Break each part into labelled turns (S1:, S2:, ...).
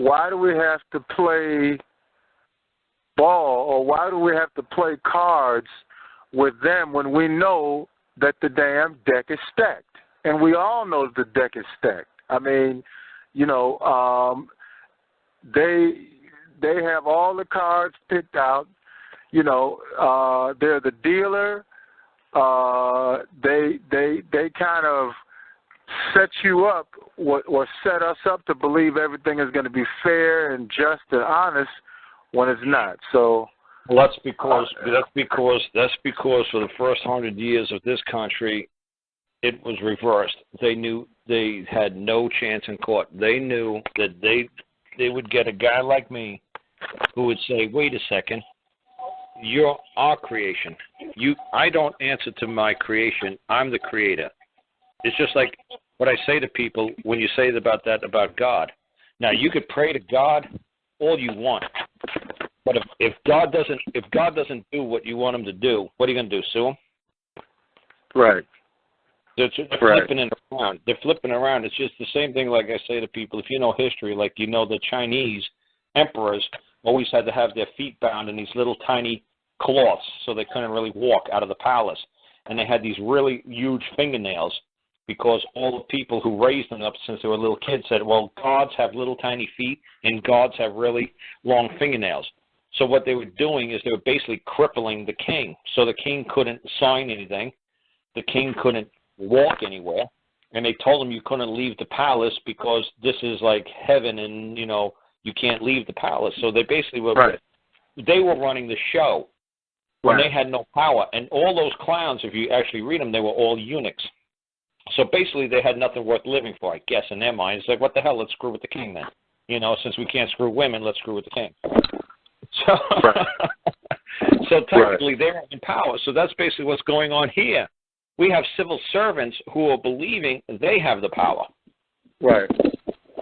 S1: why do we have to play ball, or why do we have to play cards with them when we know that the damn deck is stacked? And we all know the deck is stacked. I mean, you know, they have all the cards picked out. You know, they're the dealer. They kind of set you up or set us up to believe everything is going to be fair and just and honest when it's not. So,
S2: well, that's because for the first 100 years of this country, it was reversed. They knew they had no chance in court. They knew that they would get a guy like me who would say, "Wait a second, you're our creation. I don't answer to my creation. I'm the creator." It's just like what I say to people when you say about God. Now, you could pray to God all you want, but if God doesn't do what you want him to do, what are you going to do? Sue him?
S1: Right.
S2: They're flipping it around. They're flipping around. It's just the same thing. Like I say to people, if you know history, like you know, the Chinese emperors always had to have their feet bound in these little tiny cloths, so they couldn't really walk out of the palace, and they had these really huge fingernails. Because all the people who raised them up since they were little kids said, well, gods have little tiny feet and gods have really long fingernails. So what they were doing is they were basically crippling the king. So the king couldn't sign anything. The king couldn't walk anywhere. And they told him you couldn't leave the palace because this is like heaven and, you know, you can't leave the palace. So they basically were, they were running the show. And they had no power. And all those clowns, if you actually read them, they were all eunuchs. So basically, they had nothing worth living for, I guess, in their minds. It's like, what the hell? Let's screw with the king then. You know, since we can't screw women, let's screw with the king. So, so technically, they're in power. So that's basically what's going on here. We have civil servants who are believing they have the power.
S1: Right.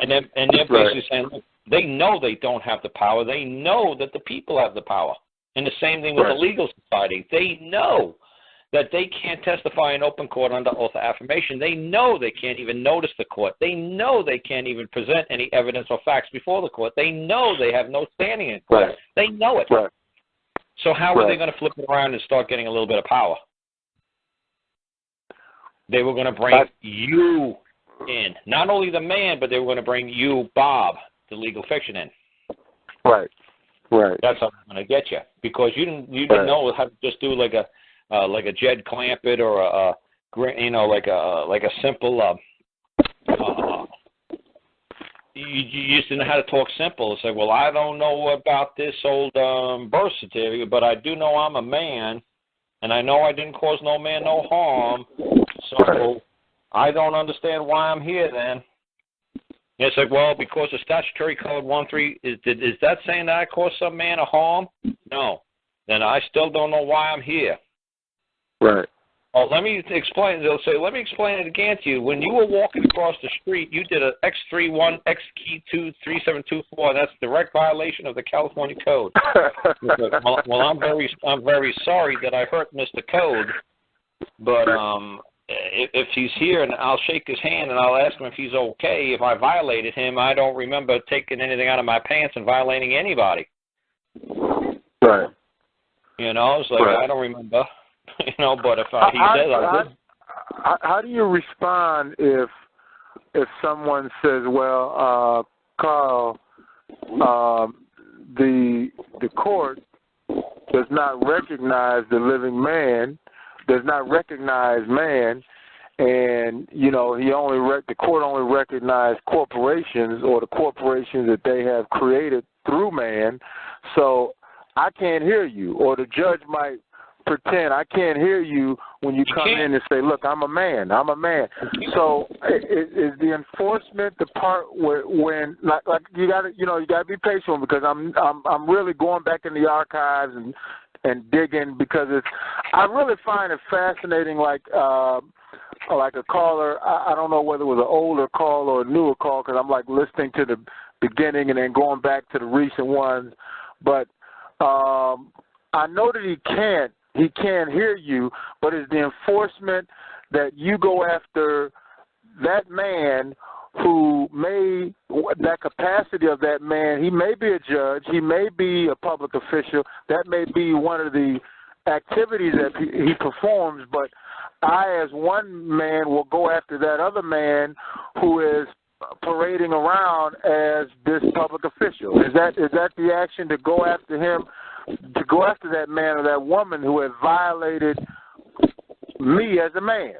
S2: And they're basically saying, look, they know they don't have the power. They know that the people have the power. And the same thing with the legal society. They know that they can't testify in open court under oath of affirmation. They know they can't even notice the court. They know they can't even present any evidence or facts before the court. They know they have no standing in court. They know it. So how are they going to flip it around and start getting a little bit of power? They were going to bring you in. Not only the man, but they were going to bring you, Bob, the legal fiction in.
S1: Right.
S2: That's how they're going to get you. Because you didn't know how to just do like a Jed Clampett or like a simple. You just didn't know how to talk simple. It's like, well, I don't know about this old birth certificate, but I do know I'm a man, and I know I didn't cause no man no harm. So I don't understand why I'm here then. It's like, well, because the statutory code 13 is that saying that I caused some man a harm? No. Then I still don't know why I'm here.
S1: Right.
S2: Oh, let me explain. They'll say, let me explain it again to you. When you were walking across the street, you did an X31, X key 23724. That's direct violation of the California Code. Well, I'm very sorry that I hurt Mr. Code, but if he's here, and I'll shake his hand and I'll ask him if he's okay. If I violated him, I don't remember taking anything out of my pants and violating anybody.
S1: Right.
S2: You know, it's like I don't remember. You know, but if he says I did.
S1: How do you respond if someone says, well, Carl, the court does not recognize the living man, does not recognize man, and you know the court only recognizes corporations or the corporations that they have created through man, so I can't hear you, or the judge might pretend I can't hear you when you come in and say, look, I'm a man. So is the enforcement the part where when like you gotta be patient, because I'm really going back in the archives and digging, because I really find it fascinating, like a caller, I don't know whether it was an older call or a newer call, because I'm like listening to the beginning and then going back to the recent ones, but I know that he can't hear you, but it's the enforcement that you go after that man who may, that capacity of that man, he may be a judge, he may be a public official, that may be one of the activities that he performs, but I, as one man, will go after that other man who is parading around as this public official. Is that the action, to go after him, to go after that man or that woman who has violated me as a man?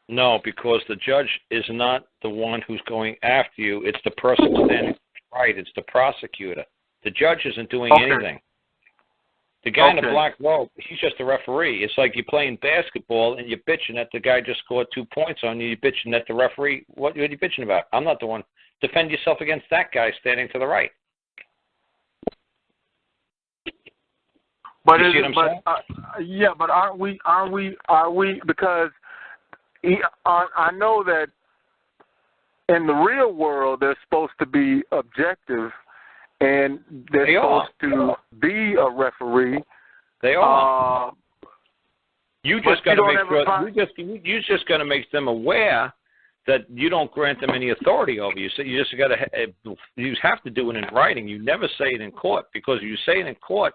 S2: No, because the judge is not the one who's going after you. It's the person standing right. It's the prosecutor. The judge isn't doing anything. The guy in the black robe, he's just a referee. It's like you're playing basketball and you're bitching that the guy just scored 2 points on you. You're bitching at the referee. What are you bitching about? I'm not the one. Defend yourself against that guy standing to the right.
S1: But but aren't we? Because I know that in the real world they're supposed to be objective, and they're supposed to be a referee.
S2: They are. You just got to make sure. You just got to make them aware that you don't grant them any authority over you. So you just got to. You have to do it in writing. You never say it in court, because if you say it in court,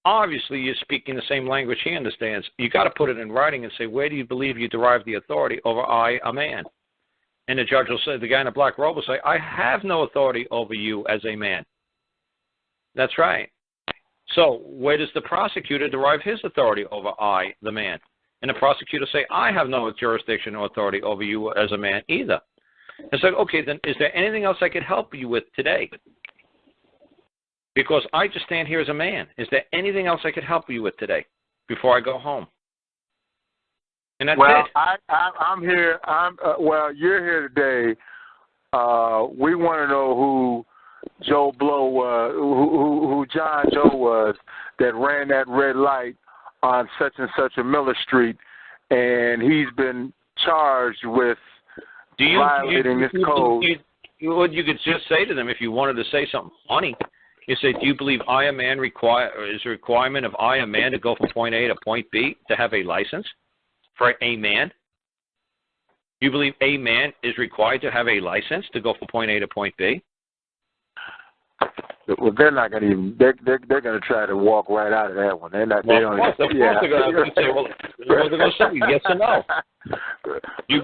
S2: obviously you're speaking the same language he understands. You got to put it in writing and say, where do you believe you derive the authority over I, a man? And the judge will say, the guy in the black robe will say, I have no authority over you as a man. That's right. So where does the prosecutor derive his authority over I, the man? And the prosecutor say, I have no jurisdiction or authority over you as a man either. It's like, okay, then is there anything else I could help you with today? Because I just stand here as a man. Is there anything else I could help you with today before I go home? And that's it.
S1: I'm here. You're here today. We want to know who Joe Blow was, who John Joe was, that ran that red light on such and such a Miller Street, and he's been charged with violating this code.
S2: You could just say to them, if you wanted to say something funny, you say, do you believe I, a man, is a requirement of I, a man, to go from point A to point B to have a license for a man? You believe a man is required to have a license to go from point A to point B?
S1: Well, they're not going to even. They're going to try to walk right out of that one. They're not.
S2: Well, of course they're going to say, well, they're going to say yes or no. Do you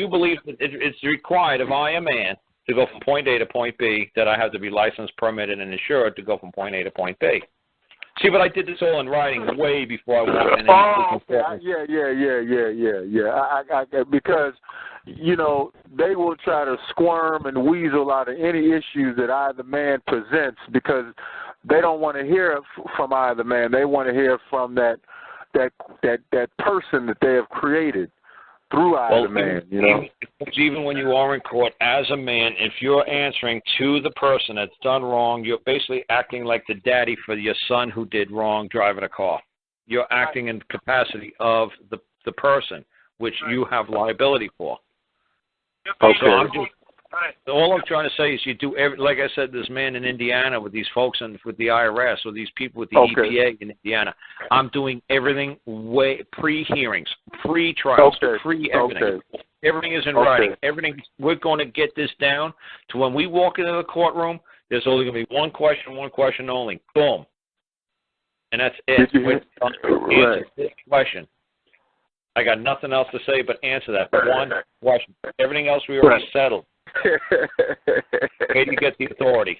S2: believe that it's required of I, a man, to go from point A to point B, that I have to be licensed, permitted, and insured to go from point A to point B? See, but I did this all in writing way before I walked in.
S1: Yeah. Because, they will try to squirm and weasel out of any issues that either man presents, because they don't want to hear from either man. They want to hear from that person that they have created through either man.
S2: Even when you are in court as a man, if you're answering to the person that's done wrong, you're basically acting like the daddy for your son who did wrong driving a car. You're acting in the capacity of the person, which you have liability for.
S1: Okay.
S2: So all I'm trying to say is you do like I said, this man in Indiana with these folks and with the IRS, or these people with the EPA in Indiana. I'm doing everything pre-hearings, pre-trials, pre-everything.
S1: Okay.
S2: Everything is in writing. Everything. We're going to get this down to when we walk into the courtroom, there's only going to be one question only. Boom. And that's it. Answer this question. I got nothing else to say but answer that one question. Everything else we already settled. Where do you get the authority?